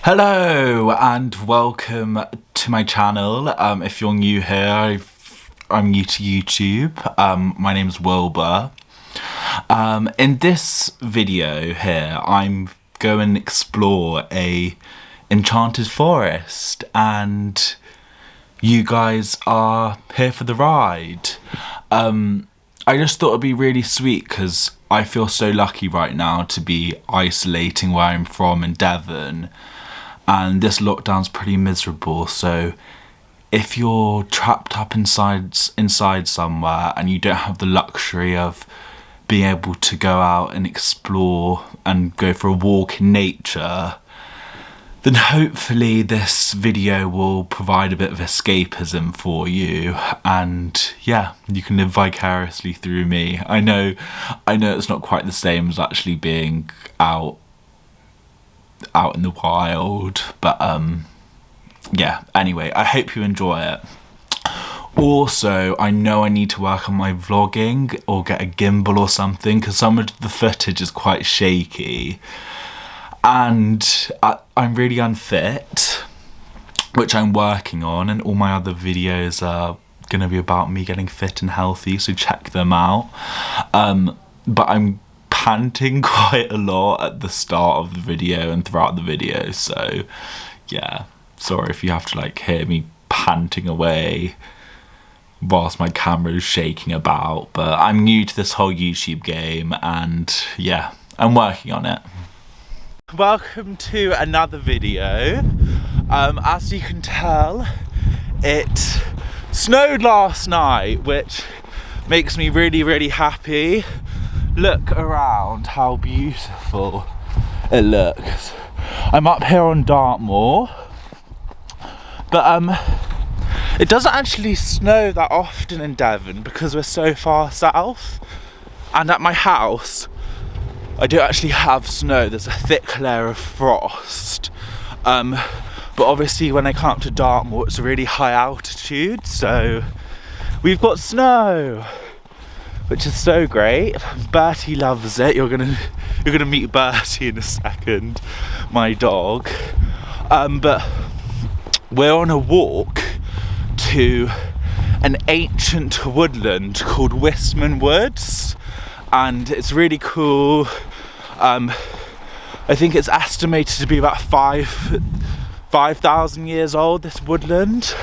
Hello and welcome to my channel. If you're new here, I'm new to YouTube. My name's Wilbur. In this video here, I'm going to explore a enchanted forest and you guys are here for the ride. I just thought it'd be really sweet because I feel so lucky right now to be isolating where I'm from in Devon. And this lockdown's pretty miserable, so if you're trapped up inside somewhere and you don't have the luxury of being able to go out and explore and go for a walk in nature, then hopefully this video will provide a bit of escapism for you, and yeah, you can live vicariously through me. I know it's not quite the same as actually being out in the wild, but yeah, anyway, I hope you enjoy it. Also, I know I need to work on my vlogging or get a gimbal or something because some of the footage is quite shaky and I'm really unfit, which I'm working on, and all my other videos are gonna be about me getting fit and healthy, so check them out. But I'm panting quite a lot at the start of the video and throughout the video, so yeah, sorry if you have to like hear me panting away whilst my camera is shaking about, but I'm new to this whole YouTube game and yeah, I'm working on it. Welcome to another video. As you can tell, it snowed last night, which makes me really happy. Look around how beautiful it looks. I'm up here on Dartmoor, but it doesn't actually snow that often in Devon because we're so far south, and at my house I do actually have snow. There's a thick layer of frost, but obviously when I come up to Dartmoor it's a really high altitude, so we've got snow, which is so great. Bertie loves it. You're gonna meet Bertie in a second, my dog. But we're on a walk to an ancient woodland called Wistman Woods, and it's really cool. I think it's estimated to be about 5,000 years old, this woodland.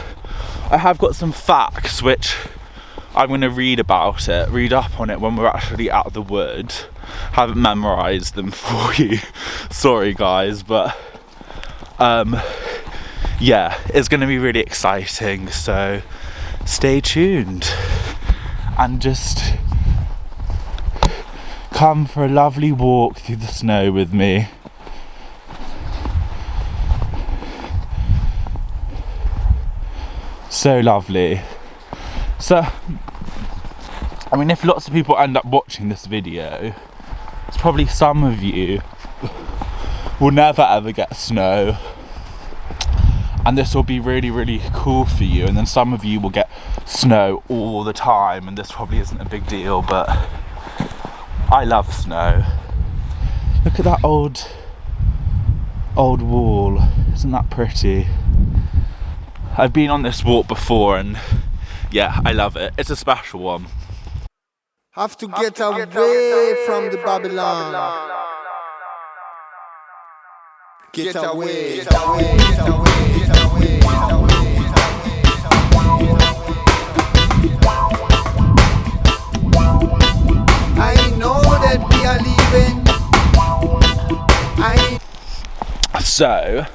I have got some facts which I'm going to read up on it when we're actually out of the wood. Haven't memorised them for you, sorry guys, but yeah, it's going to be really exciting, so stay tuned and just come for a lovely walk through the snow with me. So lovely. So, I mean, if lots of people end up watching this video, it's probably some of you will never ever get snow, and this will be really cool for you, and then some of you will get snow all the time, and this probably isn't a big deal, but I love snow. Look at that old wall, isn't that pretty? I've been on this walk before and yeah, I love it. It's a special one. Have to get away from the Babylon. Get away, get away, get away, get away, get away. I know that we are leaving. So,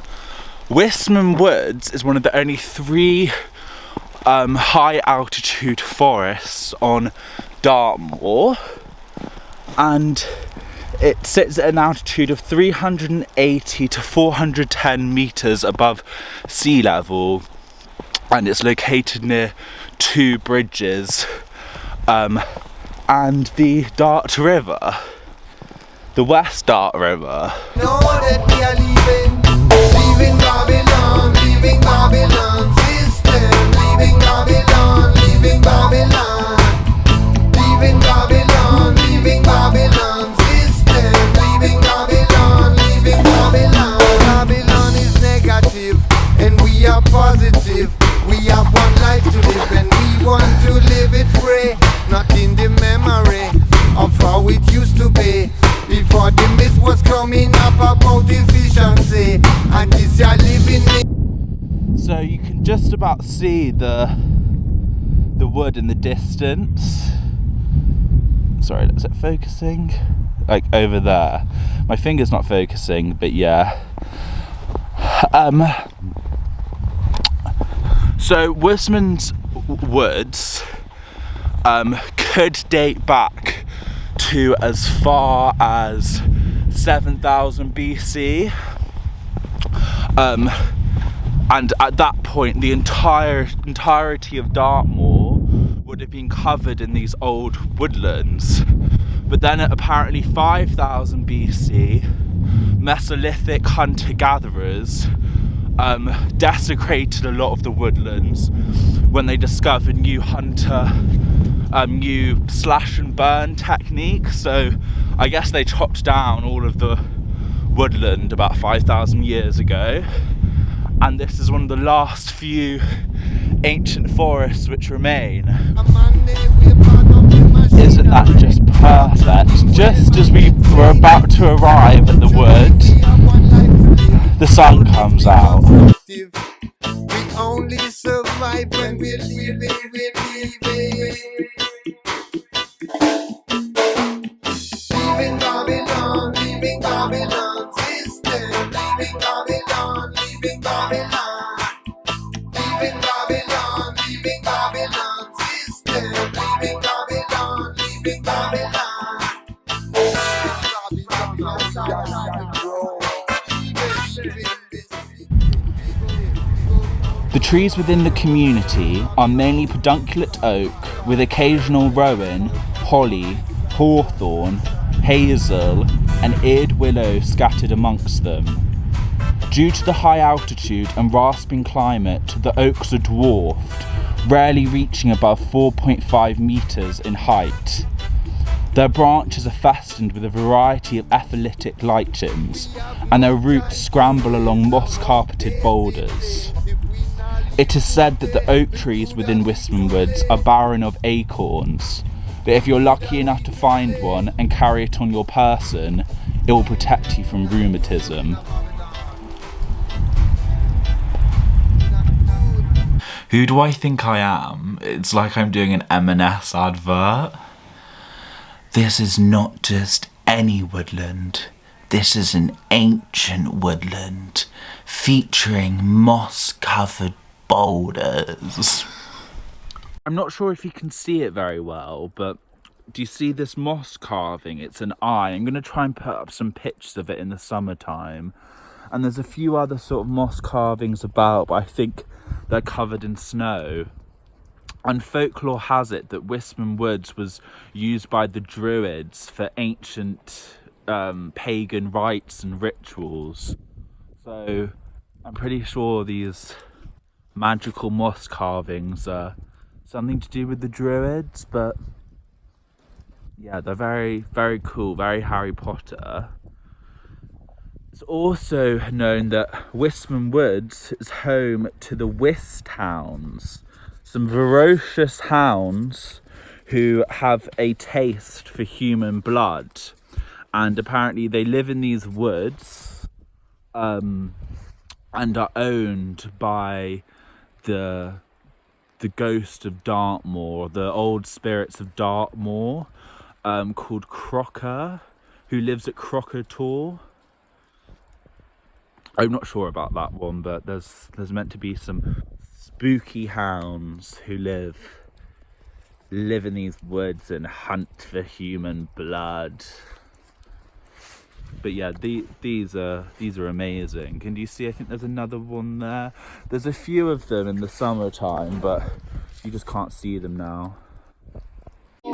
Wistman Woods is one of the only 3 high altitude forests on Dartmoor, and it sits at an altitude of 380 to 410 meters above sea level, and it's located near 2 bridges and the Dart River, the West Dart River. Know that we are leaving Babylon, leaving Babylon system, leaving Babylon, leaving Babylon, leaving Babylon, leaving Babylon system, leaving Babylon, leaving Babylon. Babylon is you can just about see the wood in the distance. Sorry, is it focusing? Like over there. My finger's not focusing, but yeah. So Wistman Woods could date back to as far as 7,000 BC. And at that point, the entirety of Dartmoor would have been covered in these old woodlands. But then at apparently 5,000 BC, Mesolithic hunter-gatherers desecrated a lot of the woodlands when they discovered new slash and burn techniques. So I guess they chopped down all of the woodland about 5,000 years ago, and this is one of the last few ancient forests which remain. Isn't that just perfect? Just as we were about to arrive at the wood, the sun comes out. We only survive when we're living. Leaving Babylon, leaving Babylon system. Leaving Babylon, leaving Babylon. Leaving Babylon, leaving Babylon system. Leaving Babylon, leaving Babylon. The trees within the community are mainly pedunculate oak with occasional rowan, holly, hawthorn, hazel and eared willow scattered amongst them. Due to the high altitude and rasping climate, the oaks are dwarfed, rarely reaching above 4.5 metres in height. Their branches are festooned with a variety of epiphytic lichens, and their roots scramble along moss-carpeted boulders. It is said that the oak trees within Wistman Woods are barren of acorns, but if you're lucky enough to find one and carry it on your person, it will protect you from rheumatism. Who do I think I am? It's like I'm doing an M&S advert. This is not just any woodland. This is an ancient woodland featuring moss-covered boulders. I'm not sure if you can see it very well, but do you see this moss carving? It's an eye. I'm going to try and put up some pictures of it in the summertime. And there's a few other sort of moss carvings about, but I think they're covered in snow. And folklore has it that Wistman Woods was used by the Druids for ancient pagan rites and rituals. So I'm pretty sure these magical moss carvings are something to do with the Druids, but yeah, they're very, very cool, very Harry Potter. It's also known that Wistman Woods is home to the Wist Hounds, some ferocious hounds who have a taste for human blood, and apparently they live in these woods and are owned by the ghost of Dartmoor, the old spirits of Dartmoor, called Crocker, who lives at Crocker Tor. I'm not sure about that one, but there's meant to be some spooky hounds who live in these woods and hunt for human blood. But yeah, these are amazing. And you see, I think there's another one there. There's a few of them in the summertime, but you just can't see them now. We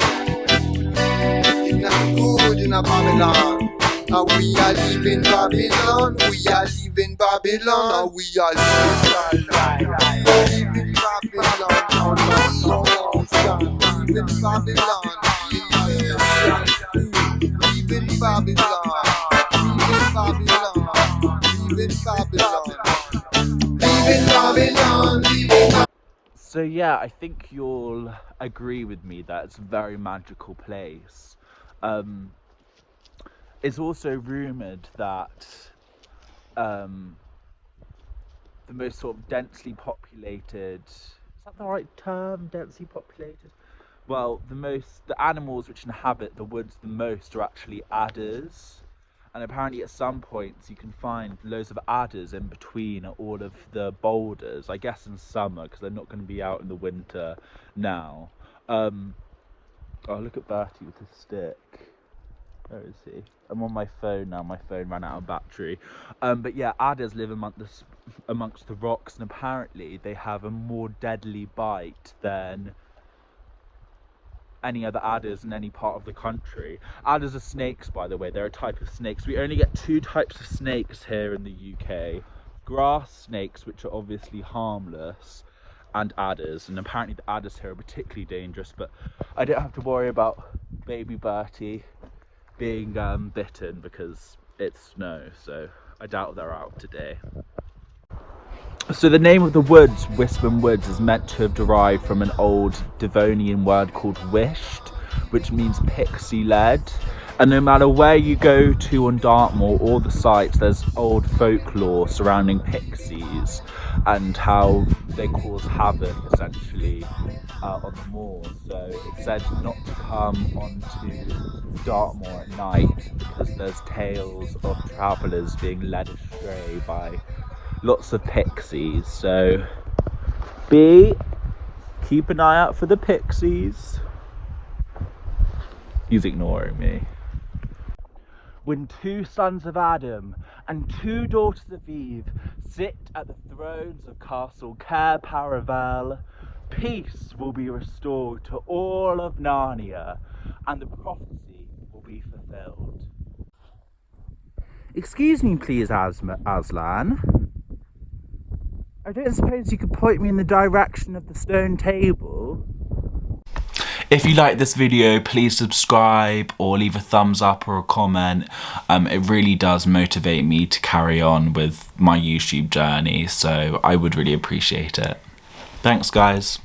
are leaving Babylon. We are leaving Babylon. We are leaving Babylon. Leaving Babylon. Leaving Babylon. So yeah, I think you'll agree with me that it's a very magical place. It's also rumoured that the most sort of densely populated, is that the right term, densely populated? Well, the animals which inhabit the woods the most are actually adders. And apparently at some points you can find loads of adders in between all of the boulders, I guess in summer, because they're not going to be out in the winter now. Oh, look at Bertie with his stick. Where is he? I'm on my phone now, my phone ran out of battery. But yeah, adders live amongst the rocks, and apparently they have a more deadly bite than any other adders in any part of the country. Adders are snakes, by the way. They're a type of snakes. We only get two types of snakes here in the UK. Grass snakes, which are obviously harmless, and adders. And apparently the adders here are particularly dangerous, but I don't have to worry about baby Bertie being bitten because it's snow, so I doubt they're out today. So the name of the woods, Wistman Woods, is meant to have derived from an old Devonian word called wisht, which means pixie-led. And no matter where you go to on Dartmoor, all the sites, there's old folklore surrounding pixies and how they cause havoc, essentially, on the moor. So it's said not to come onto Dartmoor at night because there's tales of travellers being led astray by lots of pixies. So keep an eye out for the pixies. He's ignoring me. When two sons of Adam and two daughters of Eve sit at the thrones of Castle Cair Paravel, peace will be restored to all of Narnia, and the prophecy will be fulfilled. Excuse me, please, Aslan. I don't suppose you could point me in the direction of the stone table? If you like this video, please subscribe or leave a thumbs up or a comment. It really does motivate me to carry on with my YouTube journey, so I would really appreciate it. Thanks, guys.